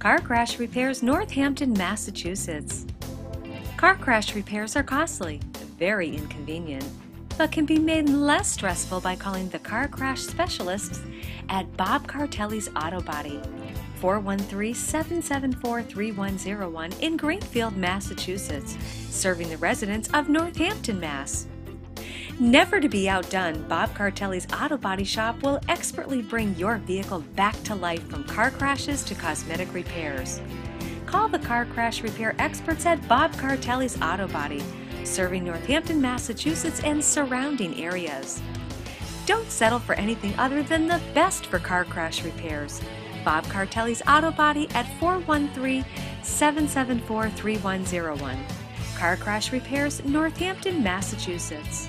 Car Crash Repairs, Northampton, Massachusetts. Car crash repairs are costly, very inconvenient, but can be made less stressful by calling the car crash specialists at Bob Cartelli's Auto Body, 413-774-3101 in Greenfield, Massachusetts, serving the residents of Northampton, Mass. Never to be outdone, Bob Cartelli's Auto Body Shop will expertly bring your vehicle back to life from car crashes to cosmetic repairs. Call the car crash repair experts at Bob Cartelli's Auto Body, serving Northampton, Massachusetts and surrounding areas. Don't settle for anything other than the best for car crash repairs. Bob Cartelli's Auto Body at 413-774-3101. Car Crash Repairs, Northampton, Massachusetts.